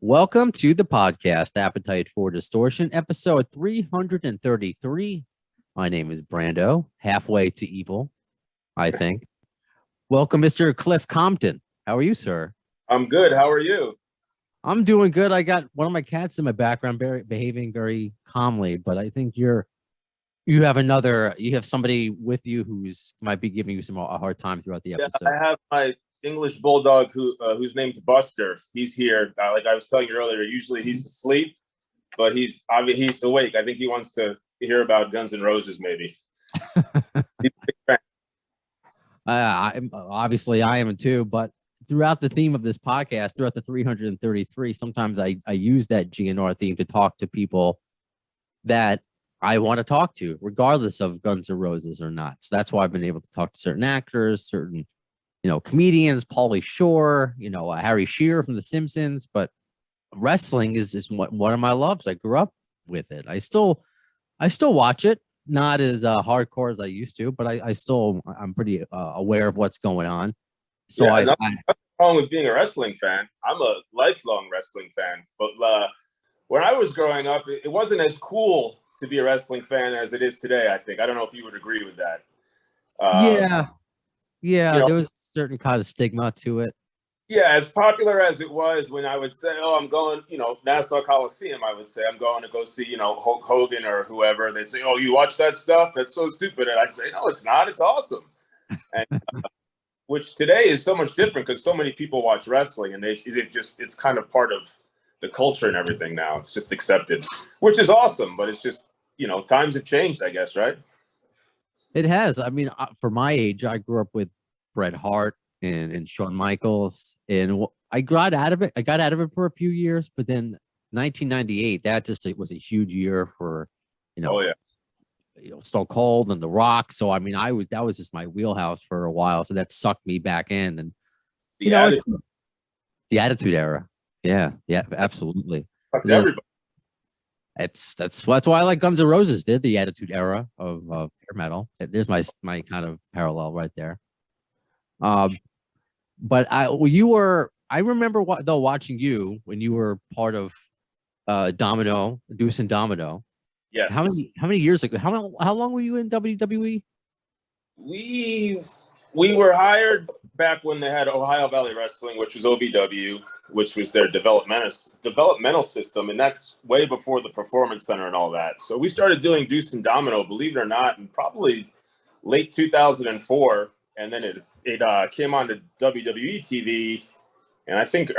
Welcome to the podcast, Appetite for Distortion, episode 333. My name is Brando, halfway to evil, I think. Welcome, Mr. Cliff Compton. How are you, sir? I'm good. How are you? I'm doing good. I got one of my cats in my background behaving very calmly, but I think you have somebody with you who's might be giving you a hard time throughout the episode. I have my English bulldog whose name's Buster. He's here. Like I was telling you earlier, usually he's asleep, but he's awake. I think he wants to hear about Guns N' Roses, maybe. He's a big fan. Obviously, I am too, but throughout the theme of this podcast, throughout the 333, sometimes I use that GN'R theme to talk to people that I want to talk to, regardless of Guns N' Roses or not. So that's why I've been able to talk to certain actors, certain comedians, Pauly Shore, Harry Shearer from The Simpsons. But wrestling is one of my loves. I grew up with it. I still watch it, not as hardcore as I used to, but I'm pretty aware of what's going on. So nothing wrong with being a wrestling fan. I'm a lifelong wrestling fan. But when I was growing up, it wasn't as cool to be a wrestling fan as it is today. I think. I don't know if you would agree with that. Yeah, there was a certain kind of stigma to it. Yeah, as popular as it was when I would say, "Oh, I'm going," Nassau Coliseum. I would say, "I'm going to go see," Hulk Hogan or whoever. They'd say, "Oh, you watch that stuff? That's so stupid." And I'd say, "No, it's not. It's awesome." And which today is so much different because so many people watch wrestling, and it's kind of part of the culture and everything now. It's just accepted, which is awesome. But it's just times have changed, I guess, right? It has. I mean, for my age, I grew up with Bret Hart and Shawn Michaels, and I got out of it. I got out of it for a few years, but then 1998, it was a huge year for, Stone Cold and The Rock. So I mean, that was just my wheelhouse for a while. So that sucked me back in, and the Attitude Era. Yeah, absolutely. Everybody. That's why I like Guns N' Roses. They're the Attitude Era of hair metal. There's my kind of parallel right there. But I remember watching you when you were part of Domino, Deuce and Domino. Yes. How many years ago? How long were you in WWE? We were hired back when they had Ohio Valley Wrestling, which was OVW, which was their developmental system, and that's way before the Performance Center and all that. So we started doing Deuce and Domino, believe it or not, in probably late 2004, and then it came on to WWE TV, and I think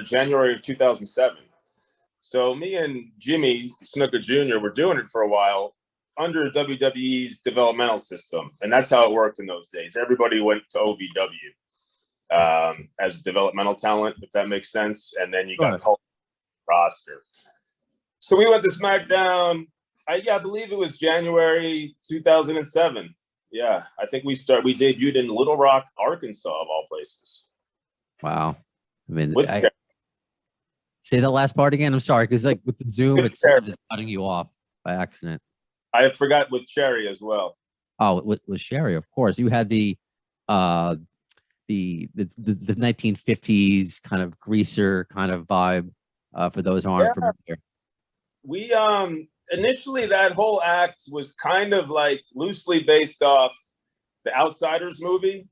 January of 2007. So me and Jimmy Snuka Jr. were doing it for a while under WWE's developmental system, and that's how it worked in those days. Everybody went to OVW as developmental talent, if that makes sense, and then you got called roster. So we went to SmackDown. I believe it was January 2007. Yeah, I think we debuted in Little Rock, Arkansas, of all places. Wow. I mean, say that last part again. I'm sorry, because with the Zoom, it's just cutting you off by accident. I forgot with Cherry as well. Oh, with Sherry, of course. You had the 1950s kind of greaser kind of vibe for those who aren't familiar. We initially, that whole act was kind of like loosely based off the Outsiders movie.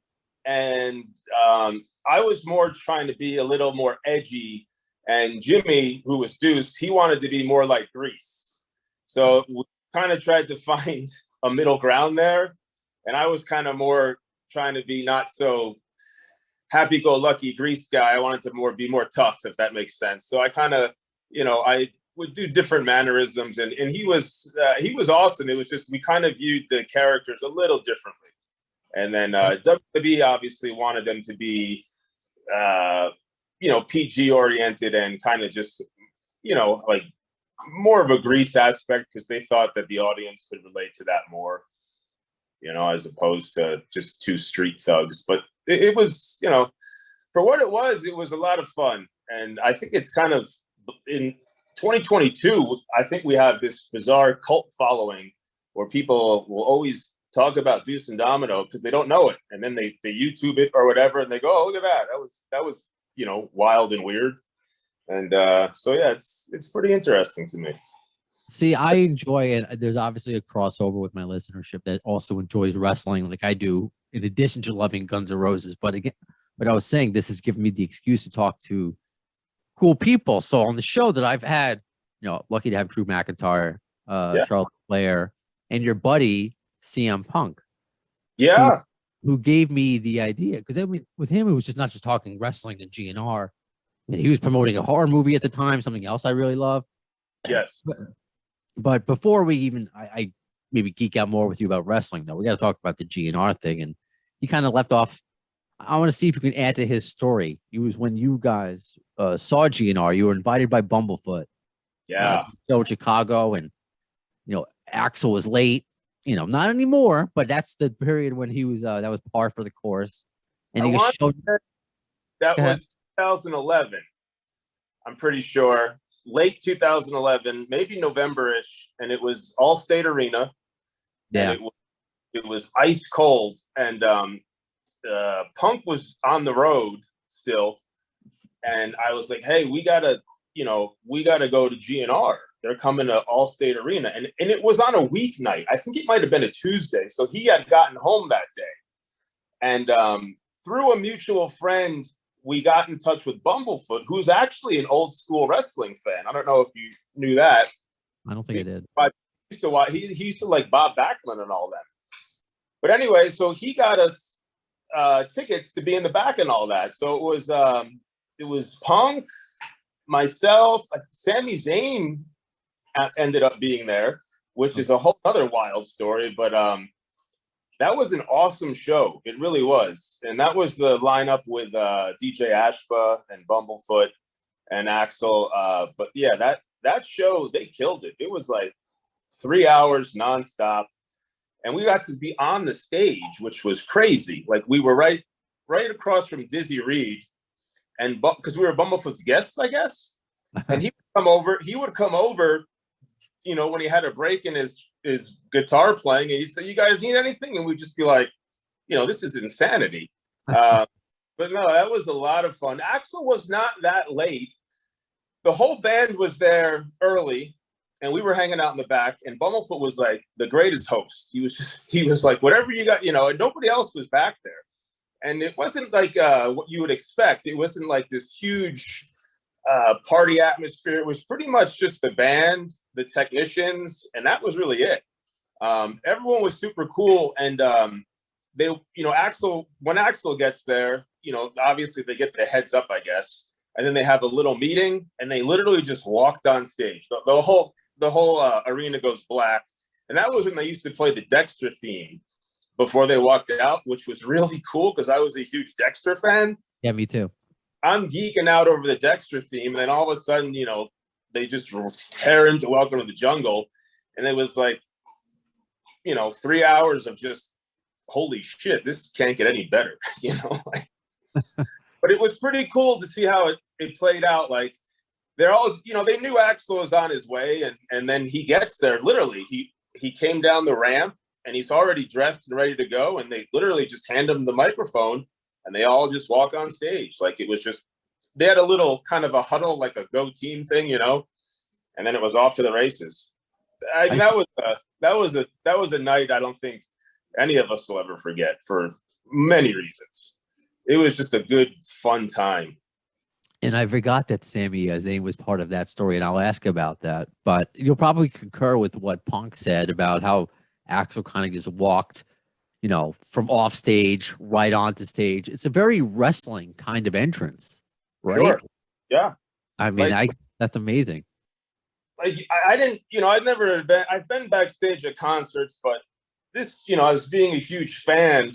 And I was more trying to be a little more edgy. And Jimmy, who was Deuce, he wanted to be more like Grease. So we kind of tried to find a middle ground there. And I was kind of more trying to be not so happy-go-lucky Grease guy. I wanted to be more tough, if that makes sense. So I kind of, I would do different mannerisms, and he was awesome. It was just we kind of viewed the characters a little differently, and then WWE obviously wanted them to be PG oriented and kind of just like more of a Grease aspect, because they thought that the audience could relate to that more, as opposed to just two street thugs. But it was, for what it was a lot of fun, and I think it's kind of in 2022, I think we have this bizarre cult following where people will always talk about Deuce and Domino because they don't know it, and then they YouTube it or whatever, and they go, "Oh, look at that! That was wild and weird." And so yeah, it's pretty interesting to me. See, I enjoy it. There's obviously a crossover with my listenership that also enjoys wrestling, like I do, in addition to loving Guns N' Roses. But again, but I was saying this has given me the excuse to talk to cool people. So on the show that I've had, lucky to have Drew McIntyre, Charlotte Flair, and your buddy CM Punk. Yeah. Who gave me the idea? Because I mean, with him, it was just not just talking wrestling and GNR. I mean, he was promoting a horror movie at the time, something else I really love. Yes. But before we even, I maybe geek out more with you about wrestling, though. We got to talk about the GNR thing. And he kind of left off. I want to see if you can add to his story. It was when you guys saw GNR, you were invited by Bumblefoot. Yeah. To in Chicago, and, Axl was late. Not anymore, but that's the period when he was, that was par for the course. And he showed. That was 2011. I'm pretty sure. Late 2011, maybe November-ish, and it was Allstate Arena. Yeah, it was ice cold, and Punk was on the road still, and I was like, "Hey, we gotta go to GNR. They're coming to Allstate Arena," and it was on a weeknight. I think it might have been a Tuesday, so he had gotten home that day, and through a mutual friend, we got in touch with Bumblefoot, who's actually an old school wrestling fan. I don't know if you knew that. I don't think I did. He used to like Bob Backlund and all that. But anyway, so he got us tickets to be in the back and all that. So it was Punk, myself, Sami Zayn ended up being there, which is a whole other wild story. But that was an awesome show. It really was. And that was the lineup with DJ Ashba and Bumblefoot and Axl. But yeah, that show, they killed it. It was like 3 hours nonstop. And we got to be on the stage, which was crazy. Like we were right across from Dizzy Reed. And because we were Bumblefoot's guests, I guess. And he would come over, when he had a break in his guitar playing, and he'd say, "You guys need anything?" And we'd just be like, this is insanity. But no, that was a lot of fun. Axl was not that late. The whole band was there early, and we were hanging out in the back, and Bumblefoot was like the greatest host. He was like, whatever you got, and nobody else was back there. And it wasn't like what you would expect. It wasn't like this huge party atmosphere. It was pretty much just the band, the technicians, and that was really it. Everyone was super cool, and they, Axl, when Axl gets there, obviously they get the heads up, I guess, and then they have a little meeting, and they literally just walked on stage. The whole arena goes black, and that was when they used to play the Dexter theme before they walked out, which was really cool because I was a huge Dexter fan. Yeah, me too. I'm geeking out over the Dexter theme, and then all of a sudden, they just tear into Welcome to the Jungle, and it was like, 3 hours of just, holy shit, this can't get any better, But it was pretty cool to see how it played out. Like, they're all, they knew Axl was on his way, and then he gets there. Literally, he came down the ramp, and he's already dressed and ready to go, and they literally just hand him the microphone, and they all just walk on stage. Like, it was just, they had a little kind of a huddle, like a go team thing, and then it was off to the races. That was a night I don't think any of us will ever forget for many reasons. It was just a good, fun time. And I forgot that Sami Zayn was part of that story, and I'll ask about that. But you'll probably concur with what Punk said about how Axl kind of just walked, from off stage right onto stage. It's a very wrestling kind of entrance, right? Sure. Yeah. I mean, that's amazing. Like, I didn't, I've been backstage at concerts, but this, as being a huge fan,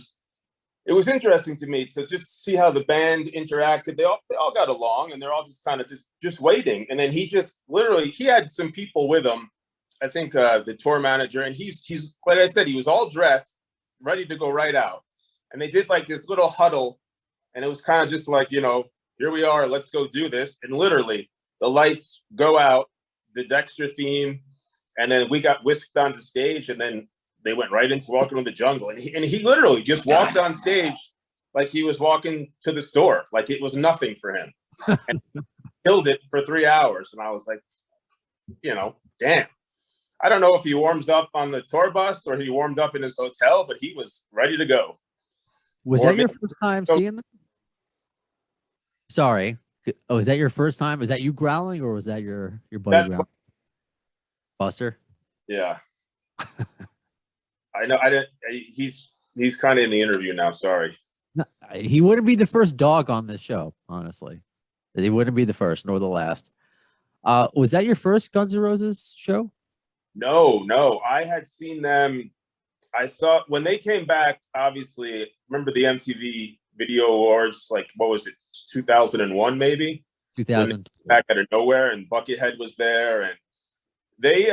it was interesting to me to just see how the band interacted. They all got along, and they're all just kind of just waiting. And then he just literally, he had some people with him, I think the tour manager, and he's like I said, he was all dressed, ready to go right out. And they did like this little huddle, and it was kind of just like, here we are, let's go do this. And literally the lights go out, the Dexter theme, and then we got whisked onto stage, and then they went right into Welcome to the Jungle. And he literally just walked on stage like he was walking to the store, like it was nothing for him. And killed it for 3 hours. And I was like, damn. I don't know if he warms up on the tour bus or he warmed up in his hotel, but he was ready to go. Was that your first time seeing them? Sorry. Oh, is that your first time? Is that you growling, or was that your buddy growling? Buster? Yeah. I know. I didn't. He's kind of in the interview now. Sorry. No, he wouldn't be the first dog on this show, honestly. He wouldn't be the first nor the last. Was that your first Guns N' Roses show? No. I had seen them. I saw when they came back. Obviously, remember the MTV Video Awards? Like, what was it? 2001, maybe. 2000. Back out of nowhere, and Buckethead was there, and they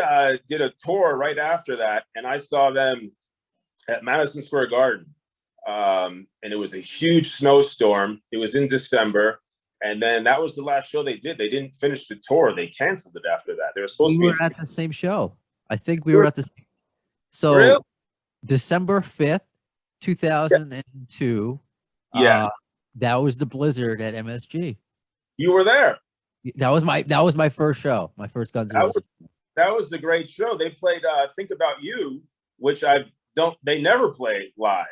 did a tour right after that, and I saw them at Madison Square Garden. And it was a huge snowstorm. It was in December. And then that was the last show they did. They didn't finish the tour. They canceled it after that. They were supposed to be at the same show. I think we were at the so really? December 5th, 2002. Yes. That was the blizzard at MSG. You were there. That was my first show. My first Guns N' Roses. That was a great show. They played Think About You, which they never play live.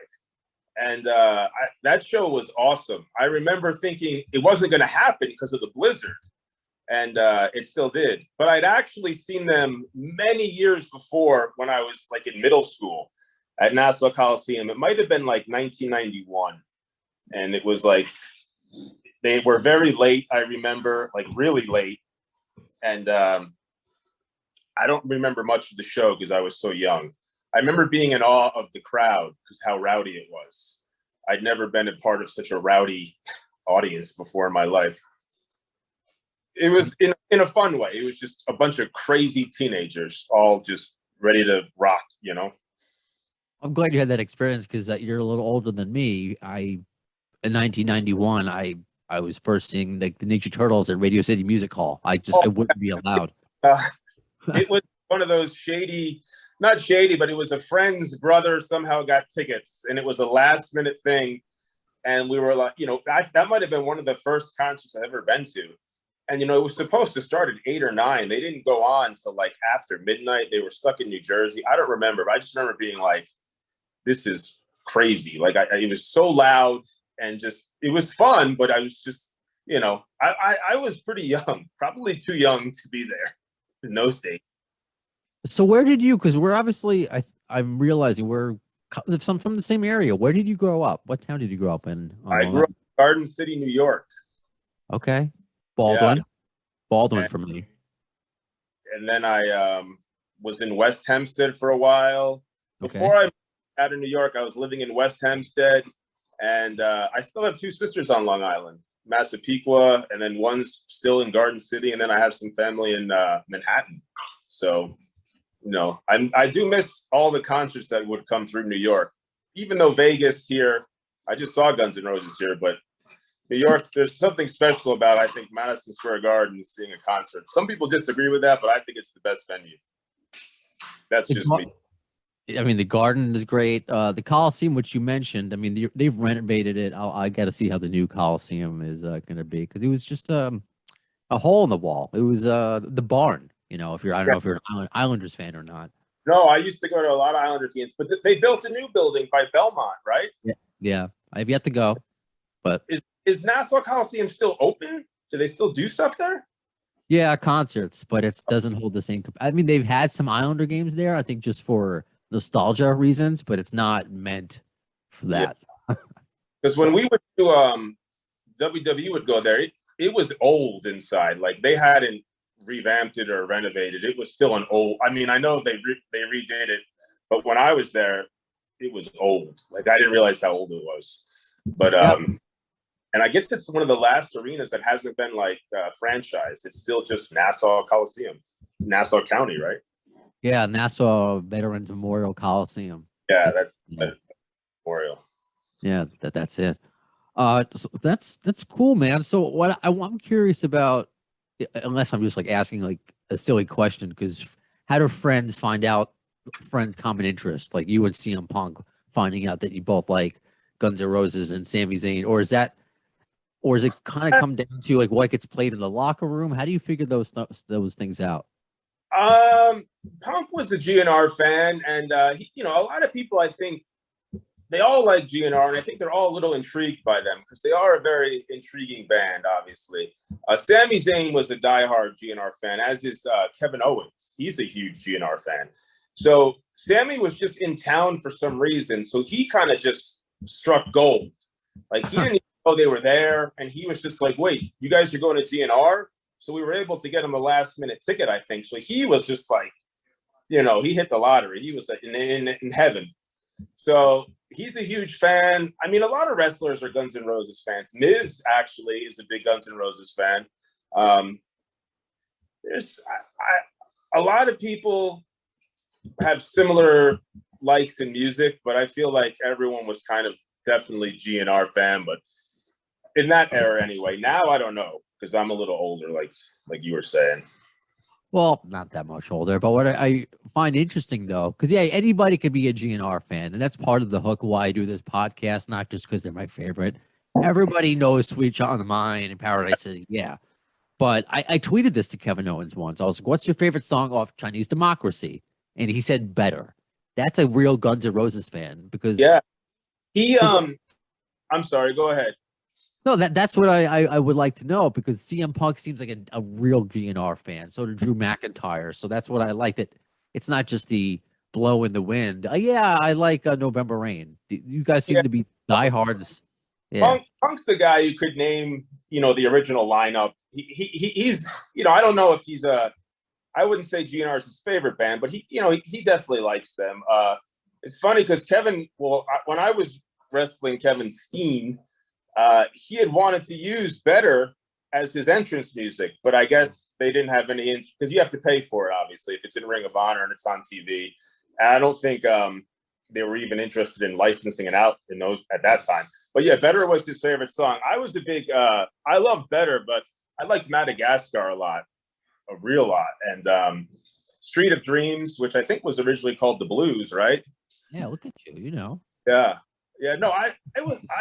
And that show was awesome. I remember thinking it wasn't going to happen because of the blizzard, and it still did. But I'd actually seen them many years before when I was like in middle school at Nassau Coliseum. It might have been like 1991, and it was like they were very late. I remember, like really late, and I don't remember much of the show because I was so young. I remember being in awe of the crowd because how rowdy it was. I'd never been a part of such a rowdy audience before in my life. It was in a fun way. It was just a bunch of crazy teenagers all just ready to rock, I'm glad you had that experience because you're a little older than me. In 1991, I was first seeing the Ninja Turtles at Radio City Music Hall. I wouldn't be allowed. It was one of those not shady, but it was a friend's brother somehow got tickets, and it was a last minute thing. And we were like, that might have been one of the first concerts I've ever been to. And, it was supposed to start at 8 or 9. They didn't go on till like after midnight. They were stuck in New Jersey. I don't remember, but I just remember being like, this is crazy. Like it was so loud and just, it was fun, but I was just, I was pretty young, probably too young to be there in those days. So where did you, because we're obviously, I'm realizing we're from the same area. Where did you grow up? What town did you grow up in? I grew up in Garden City, New York. Okay. Baldwin. Yeah. Baldwin for me. And then I was in West Hempstead for a while. Before I moved out of New York, I was living in West Hempstead. And I still have 2 sisters on Long Island, Massapequa, and then one's still in Garden City. And then I have some family in Manhattan. So... I do miss all the concerts that would come through New York, even though Vegas here, I just saw Guns N' Roses here, but New York, there's something special about, I think, Madison Square Garden seeing a concert. Some people disagree with that, but I think it's the best venue. That's just me. I mean, the Garden is great. The Coliseum, which you mentioned, I mean, they've renovated it. I got to see how the new Coliseum is going to be, because it was just a hole in the wall. It was the barn. I don't know if you're an Islanders fan or not. No, I used to go to a lot of Islanders games, but they built a new building by Belmont, right? Yeah. I've yet to go, but is Nassau Coliseum still open? Do they still do stuff there? Yeah, concerts, but it doesn't hold the same. I mean, they've had some Islander games there, I think, just for nostalgia reasons, but it's not meant for that. Because when we would do WWE would go there, it was old inside. Like they hadn't revamped it or renovated. It was still an old. I mean, I know they redid it, but when I was there, it was old. Like I didn't realize how old it was. But and I guess it's one of the last arenas that hasn't been like franchised. It's still just Nassau Coliseum, Nassau County, right? Yeah, Nassau Veterans Memorial Coliseum. Yeah, that's memorial. Yeah, that's it. So that's cool, man. So what I'm curious about, unless I'm just like asking like a silly question, because how do friends find out common interest, like you and CM Punk finding out that you both like Guns N' Roses and Sami Zayn, or is that or is it kind of come down to like what gets played in the locker room? How do you figure those things out? Punk was a GNR fan, and a lot of people, I think, they all like GNR, and I think they're all a little intrigued by them because they are a very intriguing band, obviously. Sami Zayn was a diehard GNR fan, as is Kevin Owens. He's a huge GNR fan. So Sami was just in town for some reason, so he kind of just struck gold. Like, he didn't even know they were there, and he was just like, wait, you guys are going to GNR? So we were able to get him a last-minute ticket, I think. So he was just like, he hit the lottery. He was like in heaven. So he's a huge fan. I mean, a lot of wrestlers are Guns N' Roses fans. Miz actually is a big Guns N' Roses fan. There's a lot of people have similar likes in music, but I feel like everyone was kind of definitely GNR fan. But in that era, anyway. Now I don't know because I'm a little older, like you were saying. Well, not that much older, but what I find interesting though, because yeah, anybody could be a GNR fan, and that's part of the hook why I do this podcast, not just because they're my favorite. Everybody knows Sweet Child of Mine and Paradise City, yeah. But I tweeted this to Kevin Owens once. I was like, "What's your favorite song off Chinese Democracy?" And he said, "Better." That's a real Guns N' Roses fan because I'm sorry, go ahead. No, that's what I would like to know because CM Punk seems like a real GNR fan. So did Drew McIntyre. So that's what I like. That it's not just the blow in the wind. Yeah, I like November Rain. You guys seem to be diehards. Yeah. Punk's the guy you could name. The original lineup. He's. I don't know if he's I wouldn't say GNR is his favorite band, but he definitely likes them. It's funny because Kevin. Well, when I was wrestling Kevin Steen. He had wanted to use Better as his entrance music, but I guess they didn't have any because you have to pay for it, obviously, if it's in Ring of Honor and it's on TV. And I don't think they were even interested in licensing it out in those at that time. But yeah, Better was his favorite song. I was a big, I love Better, but I liked Madagascar a real lot. And Street of Dreams, which I think was originally called The Blues, right? Yeah, look at you, Yeah. Yeah, no, I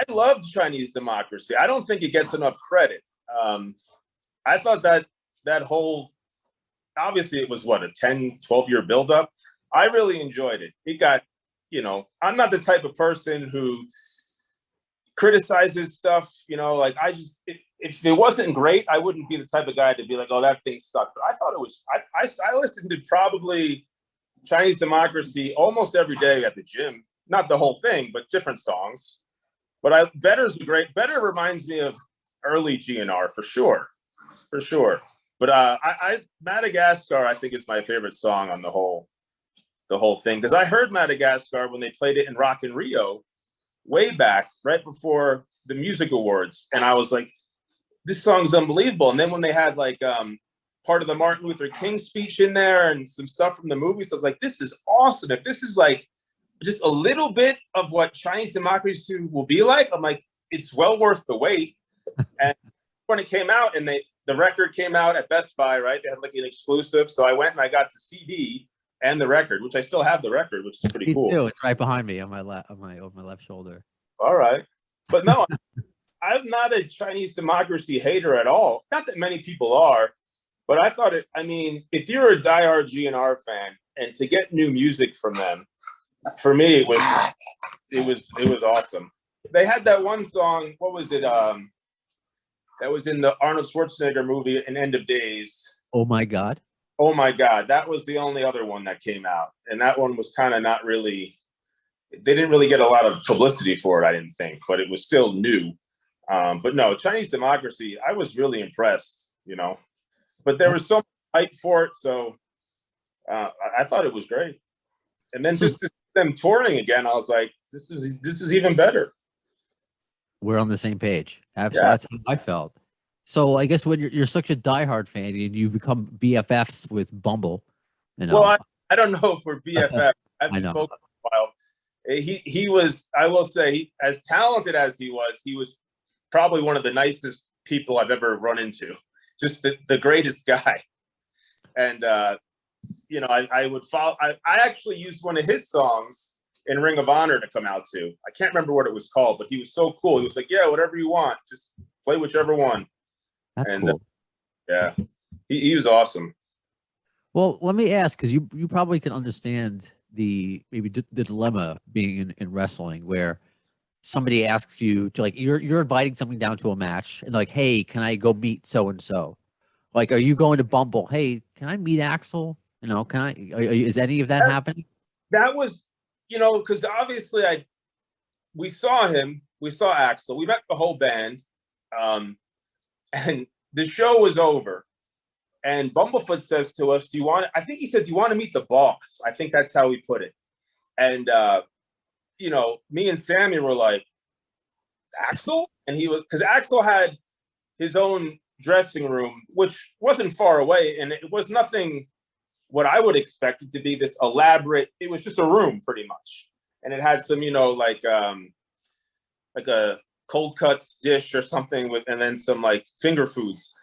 loved Chinese Democracy. I don't think it gets enough credit. I thought that whole, obviously it was what, a 10, 12-year buildup. I really enjoyed it. It got, I'm not the type of person who criticizes stuff, like if it wasn't great, I wouldn't be the type of guy to be like, oh, that thing sucked. But I thought it was, I listened to probably Chinese Democracy almost every day at the gym. Not the whole thing, but different songs. But Better's Better reminds me of early GNR for sure. But Madagascar, I think, is my favorite song on the whole thing because I heard Madagascar when they played it in Rock in Rio way back, right before the music awards, and I was like, this song's unbelievable. And then when they had like part of the Martin Luther King speech in there and some stuff from the movies, I was like, this is awesome. If this is like just a little bit of what Chinese Democracy will be like, I'm like, it's well worth the wait. And when it came out and the record came out at Best Buy, right? They had like an exclusive. So I went and I got the CD and the record, which I still have the record, which is pretty cool. It's right behind me on my over my left shoulder. All right. But no, I'm not a Chinese Democracy hater at all. Not that many people are, but I thought if you're a diehard GNR fan and to get new music from them, for me, it was awesome. They had that one song. What was it? That was in the Arnold Schwarzenegger movie, An End of Days. Oh my God! Oh my God! That was the only other one that came out, and that one was kind of not really. They didn't really get a lot of publicity for it, I didn't think, but it was still new. But no, Chinese Democracy, I was really impressed. But there was so much hype for it, so I thought it was great. And then just them touring again, I was like, this is even better. We're on the same page. Absolutely. Yeah. That's how I felt. So I guess when you're such a diehard fan and you become BFFs with Bumble, Well, I don't know if we're BFF. I haven't spoken in a while. He was, I will say, as talented as he was probably one of the nicest people I've ever run into. Just the greatest guy. And I would follow. I actually used one of his songs in Ring of Honor to come out to. I can't remember what it was called, but he was so cool. He was like, "Yeah, whatever you want, just play whichever one. That's And cool. yeah, he was awesome. Well, let me ask, because you probably can understand the the dilemma being in wrestling, where somebody asks you to, like, you're inviting something down to a match and like, hey, can I go meet so and so? Like, are you going to Bumble? Hey, can I meet Axl? You know, can I? Is any of that happening? That was, because obviously we saw him, we saw Axl, we met the whole band, and the show was over. And Bumblefoot says to us, I think he said, do you want to meet the boss? I think that's how he put it. And, me and Sami were like, Axl? And he was, because Axl had his own dressing room, which wasn't far away. And it was nothing what I would expect it to be, this elaborate, it was just a room pretty much. And it had some, like a cold cuts dish or something and then some like finger foods.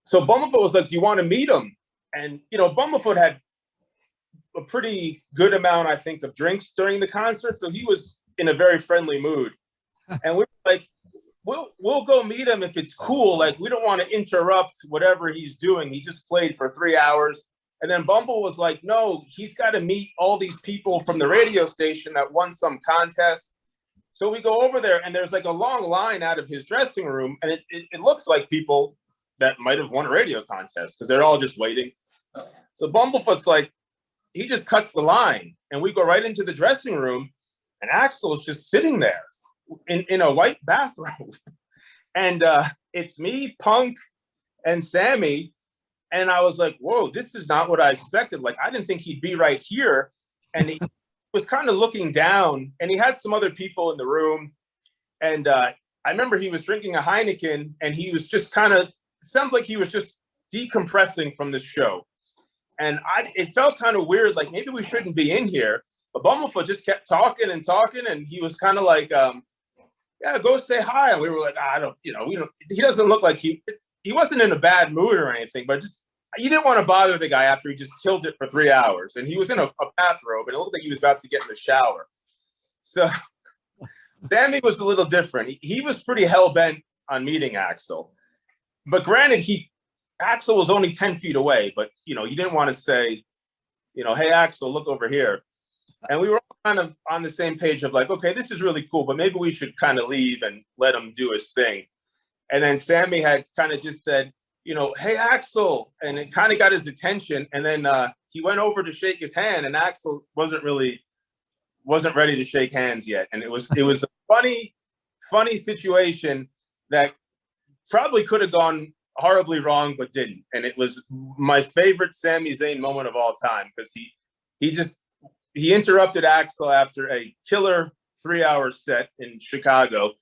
So Bumblefoot was like, do you want to meet him? And, Bumblefoot had a pretty good amount, I think, of drinks during the concert. So he was in a very friendly mood. And we were like, we'll go meet him if it's cool. Like, we don't want to interrupt whatever he's doing. He just played for 3 hours. And then Bumble was like, no, he's got to meet all these people from the radio station that won some contest. So we go over there, and there's like a long line out of his dressing room. And it looks like people that might have won a radio contest because they're all just waiting. So Bumblefoot's like, he just cuts the line, and we go right into the dressing room, and Axl is just sitting there in a white bathrobe. And it's me, Punk, and Sami. And I was like, whoa, this is not what I expected. Like, I didn't think he'd be right here. And he was kind of looking down, and he had some other people in the room. And I remember he was drinking a Heineken, and he was just sounds like he was just decompressing from this show. And it felt kind of weird, like maybe we shouldn't be in here. But Bumblefoot just kept talking, and he was kind of like, yeah, go say hi. And we were like, he doesn't look like he wasn't in a bad mood or anything, but just, you didn't want to bother the guy after he just killed it for 3 hours. And he was in a bathrobe, and it looked like he was about to get in the shower. So Sami was a little different. He was pretty hell-bent on meeting Axl. But granted, Axl was only 10 feet away, but, you didn't want to say, hey, Axl, look over here. And we were all kind of on the same page of like, okay, this is really cool, but maybe we should kind of leave and let him do his thing. And then Sami had kind of just said, hey, Axl, and it kind of got his attention. And then he went over to shake his hand, and Axl wasn't ready to shake hands yet. And it was a funny situation that probably could have gone horribly wrong, but didn't. And it was my favorite Sami Zayn moment of all time, because he interrupted Axl after a killer 3-hour set in Chicago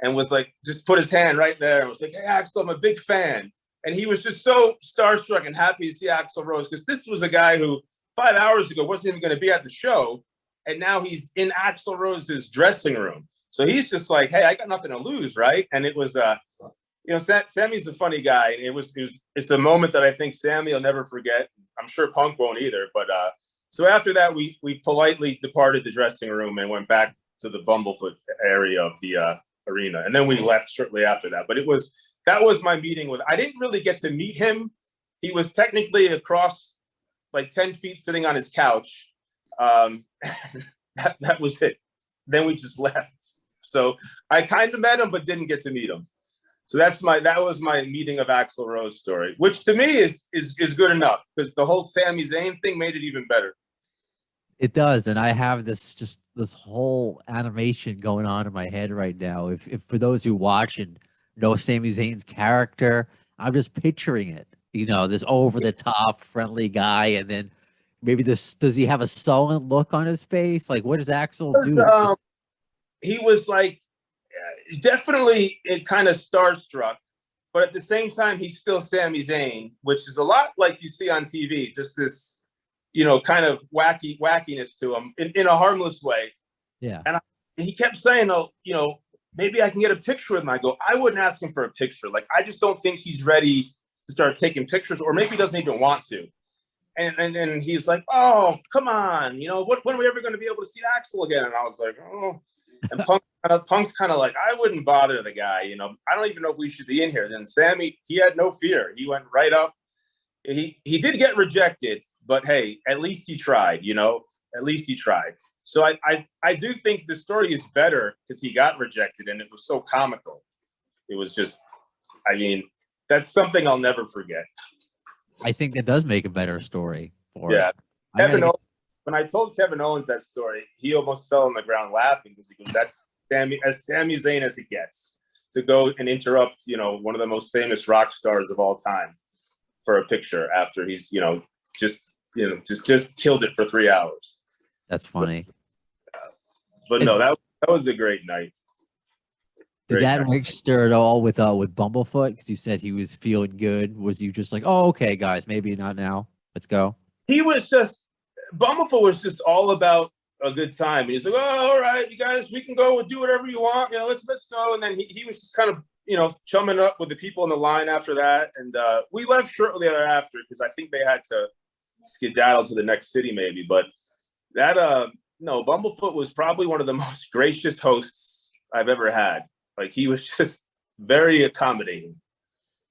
and was like, just put his hand right there and was like, hey, Axl, I'm a big fan. And he was just so starstruck and happy to see Axl Rose, because this was a guy who 5 hours ago wasn't even going to be at the show. And now he's in Axl Rose's dressing room. So he's just like, hey, I got nothing to lose, right? And it was, Sami's a funny guy. And it's a moment that I think Sami will never forget. I'm sure Punk won't either. But so after that, we politely departed the dressing room and went back to the Bumblefoot area of the arena. And then we left shortly after that. But that was my meeting with, I didn't really get to meet him. He was technically across like 10 feet sitting on his couch. That was it. Then we just left. So I kind of met him, but didn't get to meet him. So that was my meeting of Axl Rose story, which to me is good enough, because the whole Sami Zayn thing made it even better. It does, and I have this whole animation going on in my head right now. If for those who watch and know Sami Zayn's character, I'm just picturing it. This over the top friendly guy, and then maybe does he have a sullen look on his face? Like, what does Axl do? He was like, definitely it kind of starstruck, but at the same time, he's still Sami Zayn, which is a lot like you see on TV, just this, kind of wackiness to him in a harmless way. Yeah. And he kept saying, maybe I can get a picture with him. I go, I wouldn't ask him for a picture. Like, I just don't think he's ready to start taking pictures, or maybe he doesn't even want to. And he's like, oh, come on. When are we ever going to be able to see Axl again? And I was like, oh. And Punk's kind of like, I wouldn't bother the guy, you know. I don't even know if we should be in here. Then Sami, he had no fear. He went right up. He did get rejected, but hey, at least he tried, you know. At least he tried. So I do think the story is better because he got rejected and it was so comical. It was just, I mean, that's something I'll never forget. I think that does make a better story for it. When I told Kevin Owens that story, he almost fell on the ground laughing because he goes, "That's Sami Zayn as it gets, to go and interrupt, you know, one of the most famous rock stars of all time for a picture after he's, just killed it for 3 hours." That's funny. So, but no, that was a great night. Did that register at all with Bumblefoot? Because you said he was feeling good. Was you just like, oh, okay, guys, maybe not now. Let's go. Bumblefoot was just all about a good time. He's like, oh, all right, you guys, we can go and do whatever you want. You know, let's go. And then he was just kind of, chumming up with the people in the line after that. And we left shortly thereafter because I think they had to skedaddle to the next city maybe. But that, Bumblefoot was probably one of the most gracious hosts I've ever had. Like, he was just very accommodating.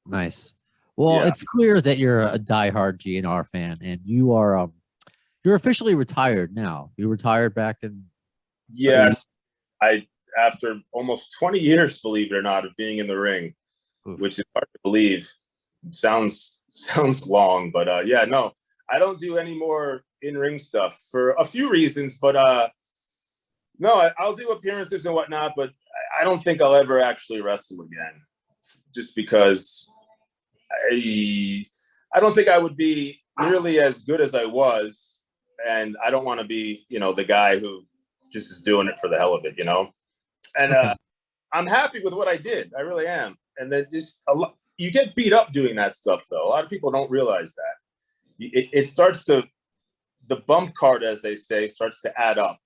Nice. Well, yeah. It's clear that you're a diehard GN'R fan, and you are you're officially retired now. You retired back in. Yes, after almost 20 years, believe it or not, of being in the ring, which is hard to believe. It sounds long, but yeah, no, I don't do any more in-ring stuff for a few reasons, but no, I'll do appearances and whatnot, but I don't think I'll ever actually wrestle again, just because I don't think I would be nearly as good as I was, and I don't want to be, the guy who just is doing it for the hell of it, And I'm happy with what I did. I really am. And then you get beat up doing that stuff, though. A lot of people don't realize that. It starts to, the bump card, as they say, starts to add up.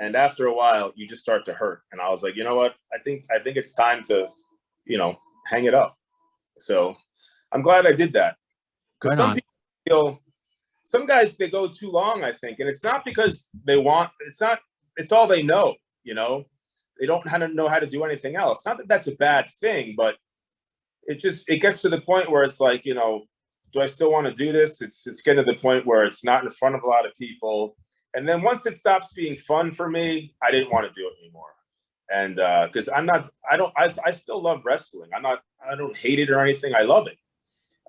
And after a while, you just start to hurt. And I was like, you know what? I think it's time to, hang it up. So I'm glad I did that. Because some people feel, some guys, they go too long, I think. And it's not because it's all they know, They don't know how to do anything else. Not that that's a bad thing, but it gets to the point where it's like, do I still want to do this? It's getting to the point where it's not in front of a lot of people. And then once it stops being fun for me, I didn't want to do it anymore. And because I still love wrestling. I don't hate it or anything. I love it.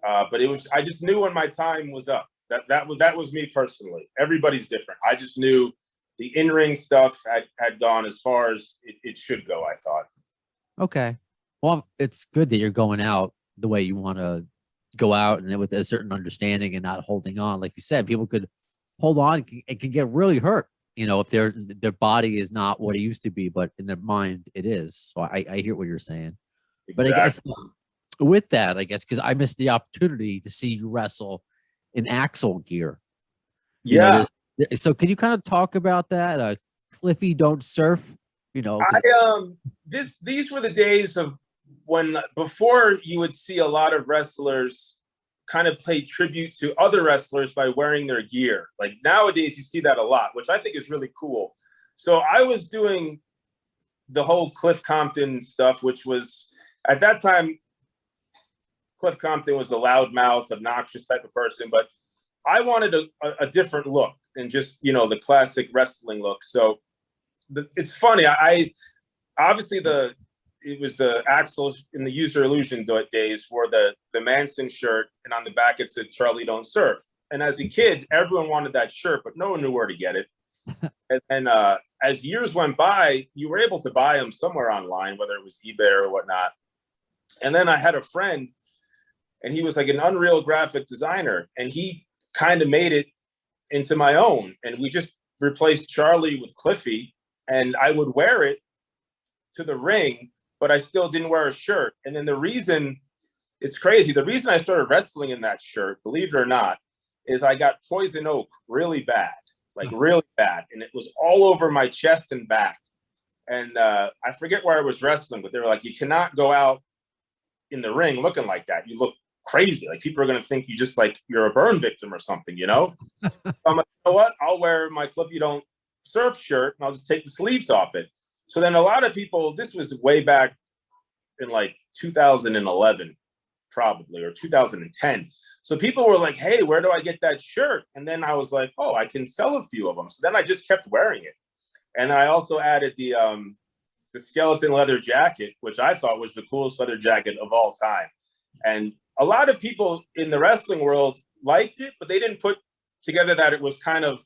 But I just knew when my time was up. That was me personally. Everybody's different. I just knew the in-ring stuff had gone as far as it should go, I thought. Okay. Well, it's good that you're going out the way you want to go out, and with a certain understanding and not holding on. Like you said, people could hold on. It can get really hurt, if their body is not what it used to be, but in their mind it is. So I hear what you're saying. Exactly. But I guess with that, because I missed the opportunity to see you wrestle in Axl gear. Yeah. So can you kind of talk about that? Cliffy don't surf, these were the days of before you would see a lot of wrestlers kind of pay tribute to other wrestlers by wearing their gear. Like nowadays you see that a lot, which I think is really cool. So I was doing the whole Cliff Compton stuff, which was at that time, Cliff Compton was a loudmouth, obnoxious type of person, but I wanted a different look than just, the classic wrestling look. So it's funny. It was the Axl in the User Illusion days wore the Manson shirt, and on the back it said Charlie Don't Surf. And as a kid, everyone wanted that shirt, but no one knew where to get it. and as years went by, you were able to buy them somewhere online, whether it was eBay or whatnot. And then I had a friend, and he was like an Unreal graphic designer, and he kind of made it into my own. And we just replaced Charlie with Cliffy, and I would wear it to the ring, but I still didn't wear a shirt. And then it's crazy. The reason I started wrestling in that shirt, believe it or not, is I got poison oak really bad, really bad. And it was all over my chest and back. And I forget where I was wrestling, but they were like, you cannot go out in the ring looking like that. You look crazy. Like people are going to think you're a burn victim or something, So I'm like, you know what? I'll wear my Cliffy Don't Surf shirt and I'll just take the sleeves off it. So then a lot of people, this was way back in like 2011, probably, or 2010. So people were like, hey, where do I get that shirt? And then I was like, oh, I can sell a few of them. So then I just kept wearing it. And I also added the skeleton leather jacket, which I thought was the coolest leather jacket of all time. And a lot of people in the wrestling world liked it, but they didn't put together that it was kind of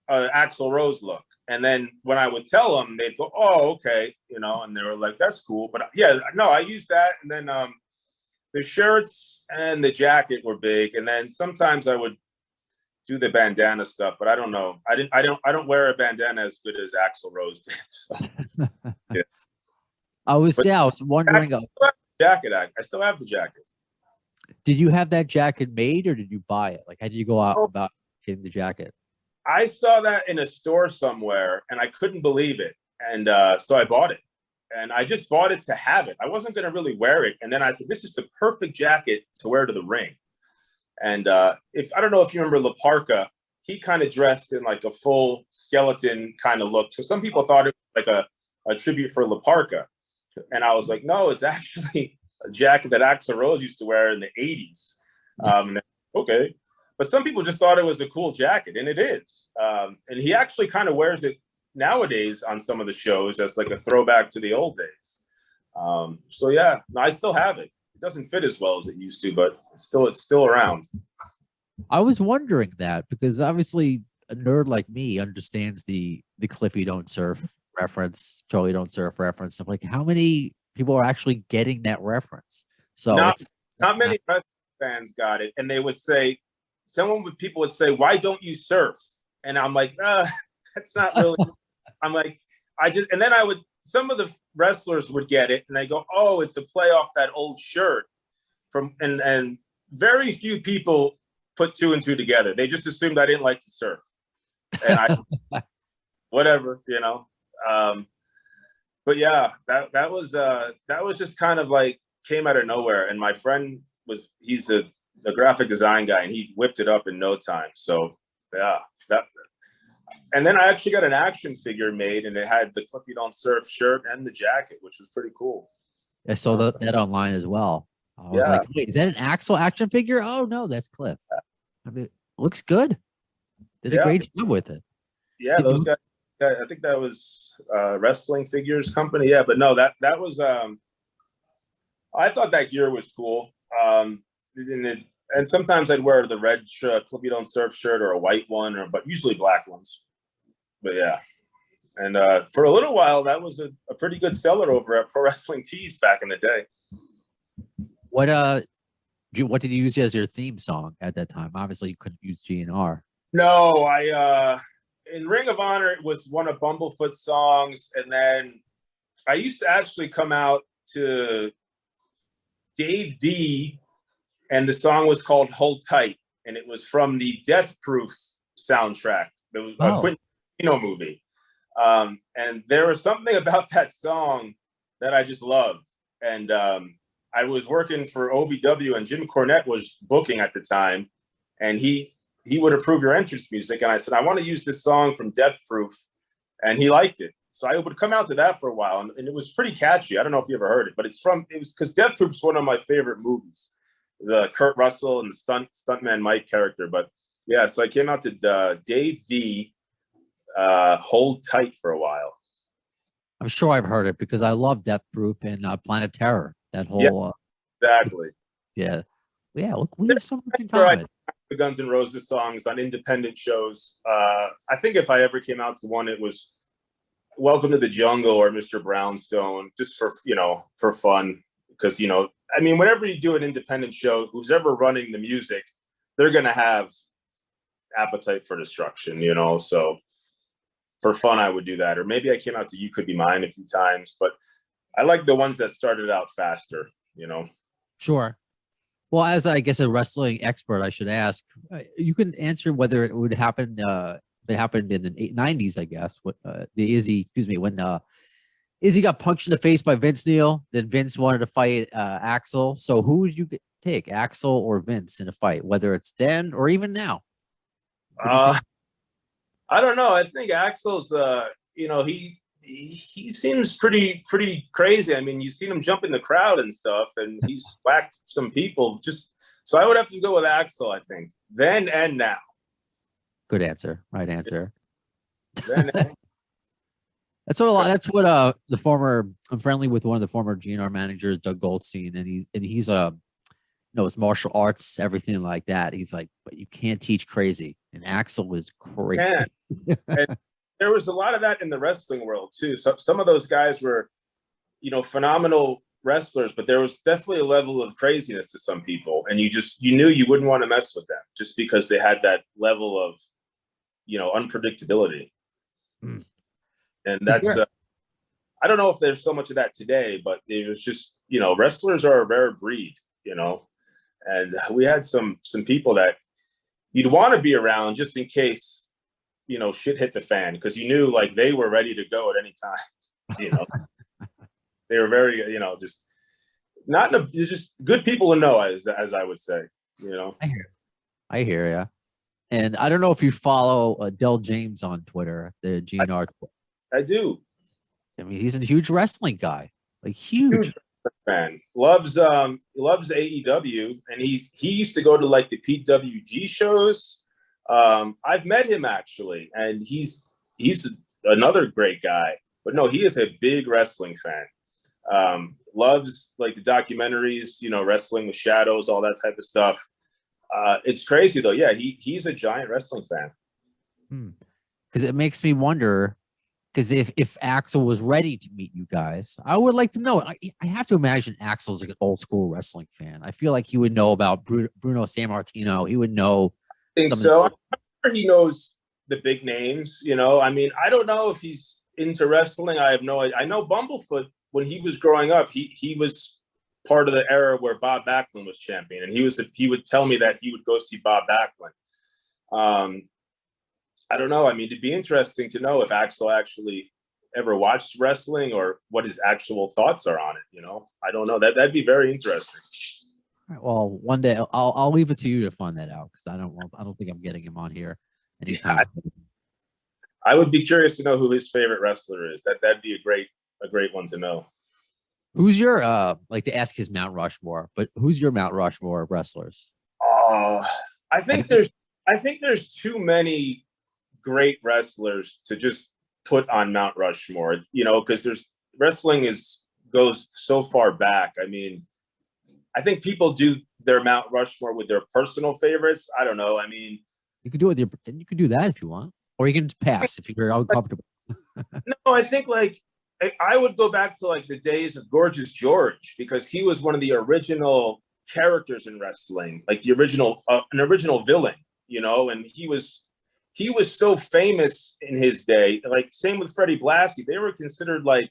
an Axl Rose look. And then when I would tell them, they'd go, oh, okay, you know, and they were like, that's cool. But yeah, no, I used that. And then the shirts and the jacket were big. And then sometimes I would do the bandana stuff, but I don't know. I don't wear a bandana as good as Axl Rose did. So, yeah. I was wondering. I still have the jacket. Did you have that jacket made, or did you buy it? Like, how did you go out about getting the jacket? I saw that in a store somewhere, and I couldn't believe it, and so I bought it. And I just bought it to have it. I wasn't going to really wear it, and then I said, "This is the perfect jacket to wear to the ring." And if I don't know if you remember La Parka, he kind of dressed in like a full skeleton kind of look. So some people thought it was like a tribute for La Parka. And I was like, no, it's actually a jacket that Axl Rose used to wear in the 80s. Okay. But some people just thought it was a cool jacket, and it is. And he actually kind of wears it nowadays on some of the shows as like a throwback to the old days. So yeah, I still have it. It doesn't fit as well as it used to, but it's still around. I was wondering that because obviously a nerd like me understands the Cliffy don't surf reference, Charlie don't surf reference. I'm like, how many people are actually getting that reference? So not many wrestling fans got it, and they would say, people would say, why don't you surf? And I'm like, that's not really. I'm like, and then some of the wrestlers would get it, and they go, oh, it's a play off that old shirt and very few people put two and two together. They just assumed I didn't like to surf, and whatever, you know. But yeah, that was just kind of like came out of nowhere. And my friend he's a graphic design guy, and he whipped it up in no time. So yeah, and then I actually got an action figure made, and it had the Cliffy Don't Surf shirt and the jacket, which was pretty cool. I saw that online as well. I was like, wait, is that an Axl action figure? Oh no, that's Cliff. I mean, looks good. Did a great job with it. Yeah, those guys. I think that was Wrestling Figures Company. Yeah, but no, that was. I thought that gear was cool. And sometimes I'd wear the red Cliffy Don't Surf shirt or a white one, but usually black ones. But yeah, and for a little while, that was a pretty good seller over at Pro Wrestling Tees back in the day. What did you use as your theme song at that time? Obviously, you couldn't use GN'R. No, in Ring of Honor, it was one of Bumblefoot's songs, and then I used to actually come out to Dave D, and the song was called "Hold Tight," and it was from the Death Proof soundtrack. There was a Quentin Tarantino movie, and there was something about that song that I just loved. And I was working for OVW, and Jim Cornette was booking at the time, and he would approve your entrance music. And I said, I want to use this song from Death Proof, and he liked it. So I would come out to that for a while, and it was pretty catchy. I don't know if you ever heard it, but it was because Death Proof is one of my favorite movies. The Kurt Russell and the stuntman Mike character. But yeah, so I came out to Dave D, Hold Tight for a while. I'm sure I've heard it because I love Death Proof and Planet Terror. That whole exactly. Yeah. Look, we have so much in common. The Guns N' Roses songs on independent shows. I think if I ever came out to one, it was Welcome to the Jungle or Mr. Brownstone, just for fun. Because, I mean, whenever you do an independent show, who's ever running the music, they're going to have appetite for destruction, so for fun, I would do that. Or maybe I came out to You Could Be Mine a few times, but I like the ones that started out faster, Sure. Well, as I guess a wrestling expert, I should ask, you can answer whether it would happen, it happened in the 90s, I guess, when Izzy got punched in the face by Vince Neil. Then Vince wanted to fight Axl. So who would you take, Axl or Vince in a fight, whether it's then or even now? I don't know. I think Axl's, he seems pretty crazy. I mean, you've seen him jump in the crowd and stuff, and he's whacked some people. So I would have to go with Axl, I think. Then and now. Good answer. Right answer. Then That's what the former. I'm friendly with one of the former GN'R managers, Doug Goldstein, and he's it's martial arts, everything like that. He's like, but you can't teach crazy, and Axl is crazy. And there was a lot of that in the wrestling world too. So some of those guys were, phenomenal wrestlers, but there was definitely a level of craziness to some people, and you knew you wouldn't want to mess with them just because they had that level of, unpredictability. Mm. And that's I don't know if there's so much of that today, but it was just, wrestlers are a rare breed, and we had some people that you'd want to be around just in case, shit hit the fan, because you knew like they were ready to go at any time. They were very, just not just good people to know, as I would say. I hear ya. And I don't know if you follow Del James on Twitter, the GN'R. I do. I mean, he's a huge wrestling guy, like huge fan. Loves AEW, and he used to go to like the PWG shows. I've met him actually, and he's another great guy. But no, he is a big wrestling fan. Loves like the documentaries, Wrestling with Shadows, all that type of stuff. It's crazy though. Yeah, he's a giant wrestling fan. Because it makes me wonder. Because if Axl was ready to meet you guys, I would like to know. I have to imagine Axl's like an old school wrestling fan. I feel like he would know about Bruno Sammartino. He would know. I think so. I'm sure he knows the big names. I mean, I don't know if he's into wrestling. I have no idea. I know Bumblefoot, when he was growing up, he was part of the era where Bob Backlund was champion, and he would tell me that he would go see Bob Backlund. I don't know. I mean, it'd be interesting to know if Axl actually ever watched wrestling or what his actual thoughts are on it. I don't know. That'd be very interesting. Right, well, one day I'll leave it to you to find that out, because I don't think I'm getting him on here anytime. Yeah, I would be curious to know who his favorite wrestler is. That'd be a great one to know. Who's your like to ask his Mount Rushmore? But who's your Mount Rushmore of wrestlers? I think there's too many great wrestlers to just put on Mount Rushmore, because wrestling goes so far back. I mean, I think people do their Mount Rushmore with their personal favorites. I don't know. I mean, you could do it you could do that if you want, or you can just pass if you're uncomfortable. No, I think like I would go back to like the days of Gorgeous George, because he was one of the original characters in wrestling, like an original villain, and he was so famous in his day. Like same with Freddie Blassie, they were considered like,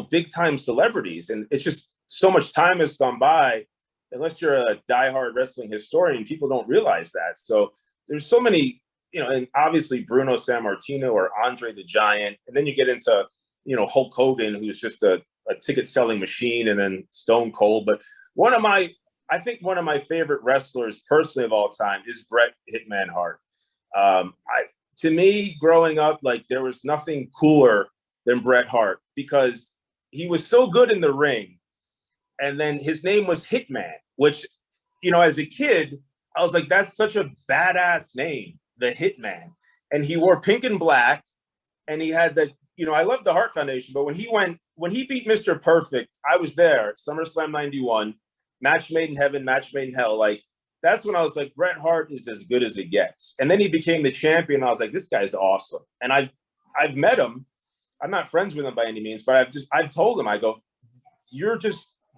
big time celebrities, and it's just so much time has gone by. Unless you're a diehard wrestling historian, people don't realize that. So there's so many, and obviously Bruno Sammartino or Andre the Giant, and then you get into Hulk Hogan, who's just a ticket selling machine, and then Stone Cold. But I think one of my favorite wrestlers personally of all time is Bret Hitman Hart. To me, growing up, like there was nothing cooler than Bret Hart, because he was so good in the ring. And then his name was Hitman, which, as a kid, I was like, that's such a badass name, the Hitman. And he wore pink and black, and he had that, I love the Hart Foundation, but when he beat Mr. Perfect, I was there, SummerSlam 91, match made in heaven, match made in hell. Like, that's when I was like, Bret Hart is as good as it gets. And then he became the champion. I was like, this guy's awesome. And I've met him. I'm not friends with him by any means, but I've told him, I go,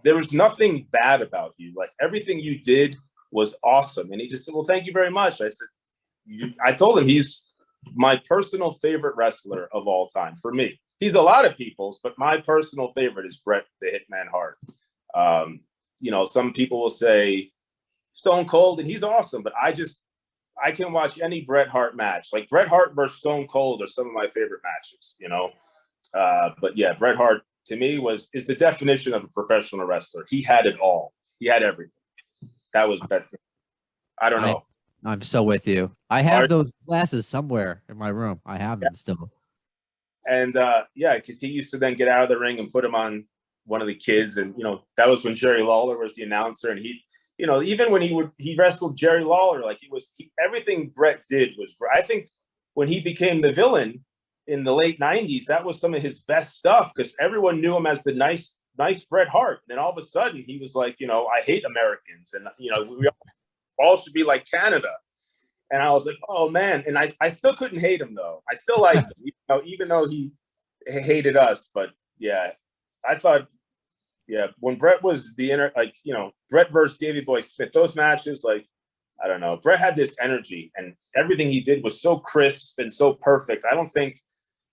there was nothing bad about you. Like everything you did was awesome. And he just said, well, thank you very much. I said, I told him he's my personal favorite wrestler of all time for me. He's a lot of people's, but my personal favorite is Bret the Hitman Hart. Some people will say Stone Cold, and he's awesome, but I can watch any Bret Hart match. Like Bret Hart versus Stone Cold are some of my favorite matches, But yeah, Bret Hart to me is the definition of a professional wrestler. He had it all. He had everything. That was that. I don't know. I'm so with you. I have those glasses somewhere in my room. I have them still. And yeah, because he used to then get out of the ring and put him on one of the kids. And, you know, that was when Jerry Lawler was the announcer. And he, you know, even when he wrestled Jerry Lawler, like everything Bret did was, I think when he became the villain in the late 90s, that was some of his best stuff because everyone knew him as the nice Bret Hart. And then all of a sudden he was like, you know, I hate Americans. And, you know, we all should be like Canada. And I was like, oh, man. And I still couldn't hate him, though. I still liked him, you know, even though he hated us. But, yeah, I thought, yeah, when Bret was like, you know, Bret versus Davey Boy Smith, those matches, like, I don't know. Bret had this energy, and everything he did was so crisp and so perfect. I don't think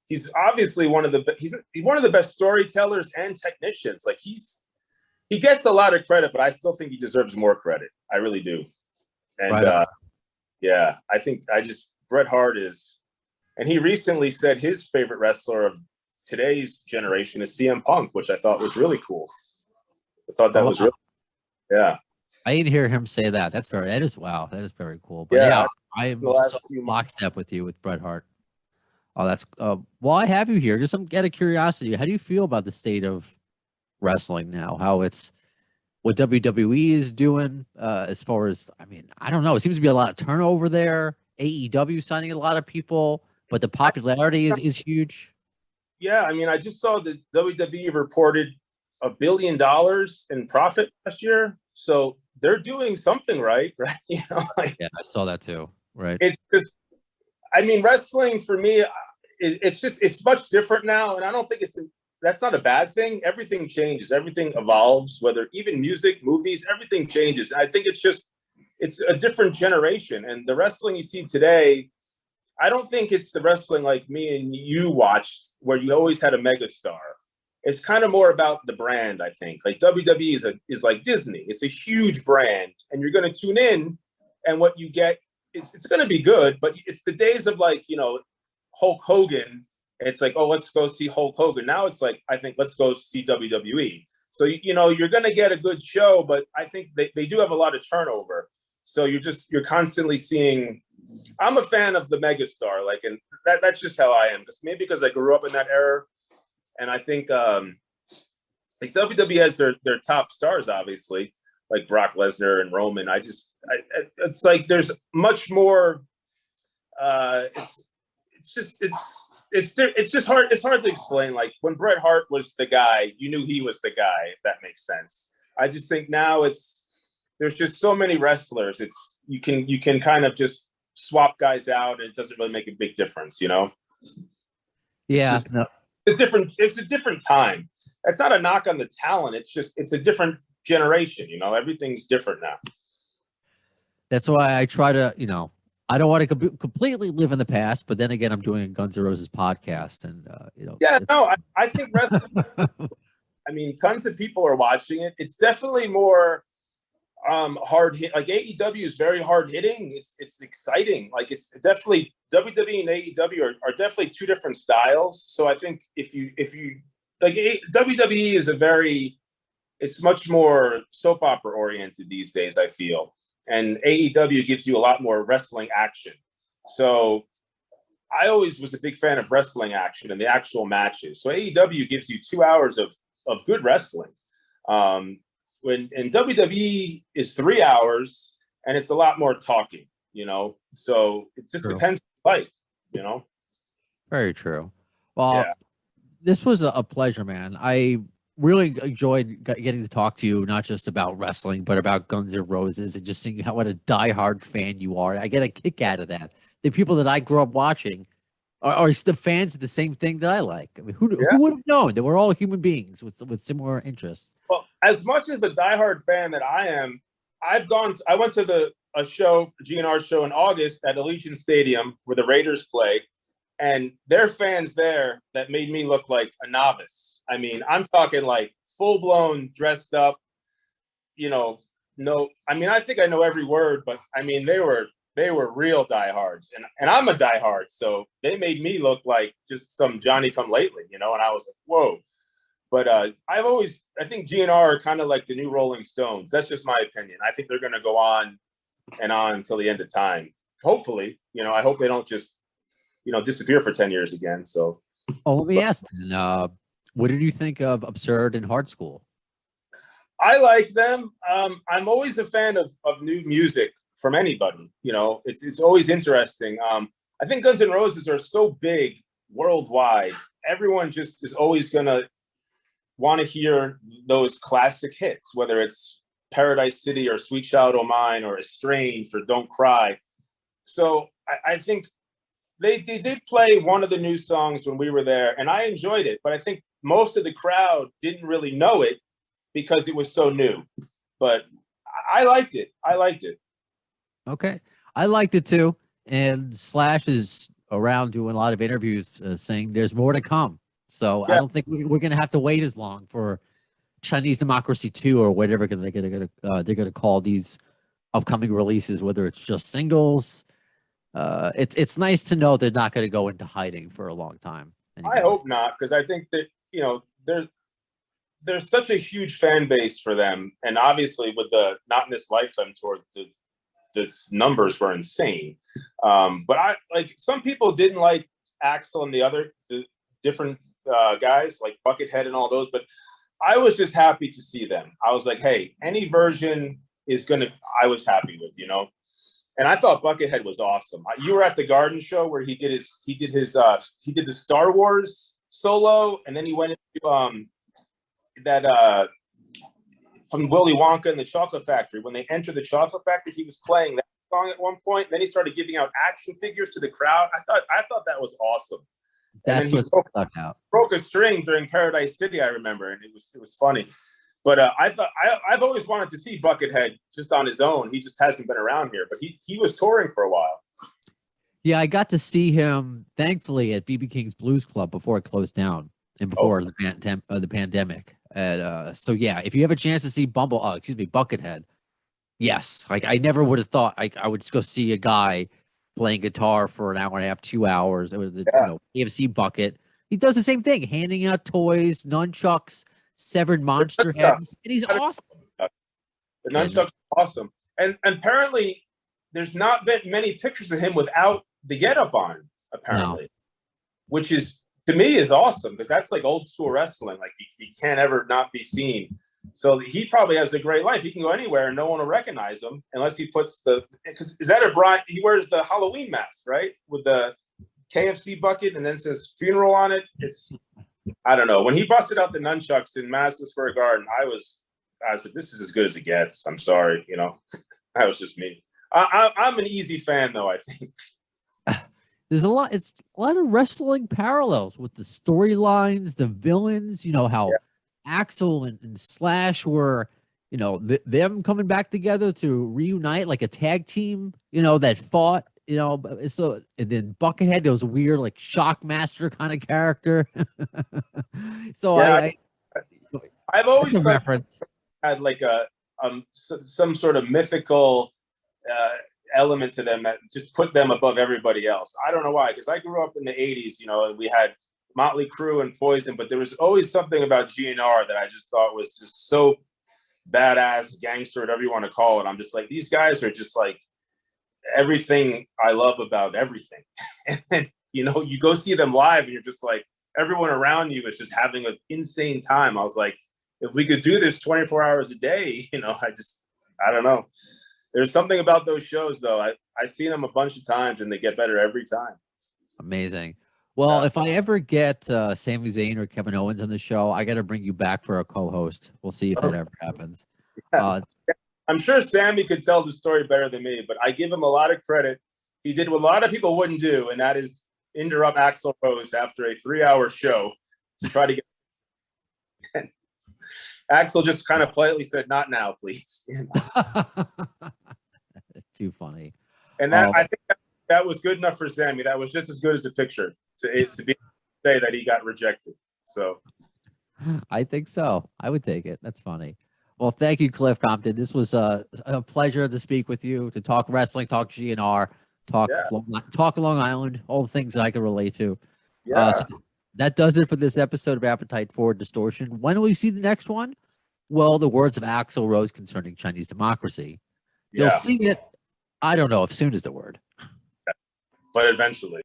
he's obviously one of the best storytellers and technicians. Like, he gets a lot of credit, but I still think he deserves more credit. I really do. And, right yeah, I think Bret Hart is, and he recently said his favorite wrestler of today's generation is CM Punk, which I thought was really cool. I thought that was really, yeah. I didn't hear him say that. That is very cool. But yeah, I'm so lockstep with you with Bret Hart. Oh, that's well, I have you here. Just some out of curiosity, how do you feel about the state of wrestling now? How it's what WWE is doing as far as, I mean, I don't know. It seems to be a lot of turnover there. AEW signing a lot of people, but the popularity is huge. Yeah, I mean, I just saw that WWE reported $1 billion in profit last year. So they're doing something right? You know, like, yeah, I saw that too. Right. It's just, I mean, wrestling for me, it's much different now. And I don't think that's not a bad thing. Everything changes. Everything evolves, whether even music, movies, everything changes. And I think it's a different generation. And the wrestling you see today, I don't think it's the wrestling like me and you watched where you always had a megastar. It's kind of more about the brand, I think. Like WWE is like Disney. It's a huge brand, and you're going to tune in, and what you get, it's going to be good, but it's the days of, like, you know, Hulk Hogan. It's like, oh, let's go see Hulk Hogan. Now it's like, I think let's go see WWE. So, you know, you're going to get a good show, but I think they do have a lot of turnover. So you're constantly seeing. I'm a fan of the megastar, like, and that's just how I am. Maybe because I grew up in that era. And I think like WWE has their top stars, obviously, like Brock Lesnar and Roman. It's like there's much more. It's just hard. It's hard to explain. Like when Bret Hart was the guy, you knew he was the guy. If that makes sense. I just think now there's just so many wrestlers. You can kind of just swap guys out, and it doesn't really make a big difference, you know. Yeah. It's a different time. It's not a knock on the talent. It's a different generation. You know, everything's different now. That's why I try to, you know, I don't want to completely live in the past, but then again, I'm doing a Guns N' Roses podcast, and you know. Yeah, no, I think wrestling. I mean, tons of people are watching it. It's definitely more hard hit. Like AEW is very hard hitting. It's exciting. Like it's definitely WWE and AEW are definitely two different styles. So I think if you like WWE is it's much more soap opera oriented these days, I feel, and AEW gives you a lot more wrestling action. So I always was a big fan of wrestling action and the actual matches. So AEW gives you 2 hours of good wrestling. And WWE is 3 hours, and it's a lot more talking, you know. So it just depends on life, you know. Very true. Well, This was a pleasure, man. I really enjoyed getting to talk to you, not just about wrestling, but about Guns N' Roses, and just seeing what a diehard fan you are. I get a kick out of that. The people that I grew up watching are the fans of the same thing that I like. I mean, who would have known that we're all human beings with similar interests? Well, as much as the diehard fan that I am, I went to a show, GN'R show in August at Allegiant Stadium where the Raiders play, and there are fans there that made me look like a novice. I mean, I'm talking like full blown dressed up, you know, I mean, I think I know every word, but I mean, they were real diehards, and I'm a diehard, so they made me look like just some Johnny come lately, you know. And I was like, whoa. But I think GN'R are kind of like the new Rolling Stones. That's just my opinion. I think they're going to go on and on until the end of time. Hopefully, you know, I hope they don't just, you know, disappear for 10 years again. So Oh, let me ask then, what did you think of Absurd and Hard School? I like them. I'm always a fan of new music from anybody. You know, it's always interesting. I think Guns N' Roses are so big worldwide. Everyone just is always gonna want to hear those classic hits, whether it's Paradise City or Sweet Child O' Mine or Estranged or Don't Cry. So I think they did play one of the new songs when we were there, and I enjoyed it. But I think most of the crowd didn't really know it because it was so new. But I liked it. Okay. I liked it too. And Slash is around doing a lot of interviews saying there's more to come. So I don't think we're going to have to wait as long for Chinese Democracy 2 or whatever they're going to call these upcoming releases, whether it's just singles. It's nice to know they're not going to go into hiding for a long time anymore. I hope not, because I think that, you know, there's such a huge fan base for them. And obviously with the Not in This Lifetime tour, the numbers were insane. But I like, some people didn't like Axl and the different guys like Buckethead and all those, but I was just happy to see them. I was like, hey, any version I was happy with, you know. And I thought Buckethead was awesome. You were at the Garden show where he did the Star Wars solo, and then he went into that from Willy Wonka and the Chocolate Factory. When they entered the Chocolate Factory, he was playing that song at one point. Then he started giving out action figures to the crowd. I thought that was awesome. That's what stuck out. Broke a string during Paradise City, I remember, and it was funny. But I've always wanted to see Buckethead just on his own. He just hasn't been around here, but he was touring for a while. Yeah, I got to see him, thankfully, at BB King's Blues Club before it closed down and before the pandemic. So yeah, if you have a chance to see Buckethead, yes. Like I never would have thought I would just go see a guy playing guitar for an hour and a half, 2 hours. It was KFC Bucket. He does the same thing, handing out toys, nunchucks, severed monster heads, and he's awesome. The nunchucks are awesome. And apparently there's not been many pictures of him without the getup on, apparently. Which is, to me, is awesome, because that's like old school wrestling. Like he can't ever not be seen. So he probably has a great life. He can go anywhere and no one will recognize him unless he puts he wears the Halloween mask, right? With the KFC bucket and then says funeral on it. I don't know. When he busted out the nunchucks in Madison Square Garden, I was like, this is as good as it gets. I'm sorry, you know. That was just me. I'm an easy fan, though, I think. It's a lot of wrestling parallels with the storylines, the villains, you know, how Axl and Slash were, you know, them coming back together to reunite like a tag team, you know, that fought, you know. So, and then Buckethead, there was a weird like Shockmaster kind of character. So I've always reference had like some sort of mythical element to them that just put them above everybody else. I don't know why, because I grew up in the 80s, you know, and we had Motley Crue and Poison, but there was always something about GN'R that I just thought was just so badass, gangster, whatever you want to call it. I'm just like, these guys are just like everything I love about everything. And then, you know, you go see them live and you're just like, everyone around you is just having an insane time. I was like, if we could do this 24 hours a day, you know, I don't know. There's something about those shows, though. I've seen them a bunch of times, and they get better every time. Amazing. Well, if I ever get Sami Zayn or Kevin Owens on the show, I got to bring you back for a co-host. We'll see if that ever happens. Yeah. I'm sure Sami could tell the story better than me, but I give him a lot of credit. He did what a lot of people wouldn't do, and that is interrupt Axl Rose after a 3-hour show to try to get. Axl just kind of politely said, "Not now, please." Too funny. And I think that was good enough for Sami. That was just as good as the picture to be say that he got rejected. So I think so. I would take it. That's funny. Well, thank you, Cliff Compton. This was a pleasure to speak with you, to talk wrestling, talk GN'R, talk Long Island, all the things that I can relate to. Yeah. So that does it for this episode of Appetite for Distortion. When will we see the next one? Well, the words of Axl Rose concerning Chinese democracy. You'll see it. I don't know if soon is the word. But eventually.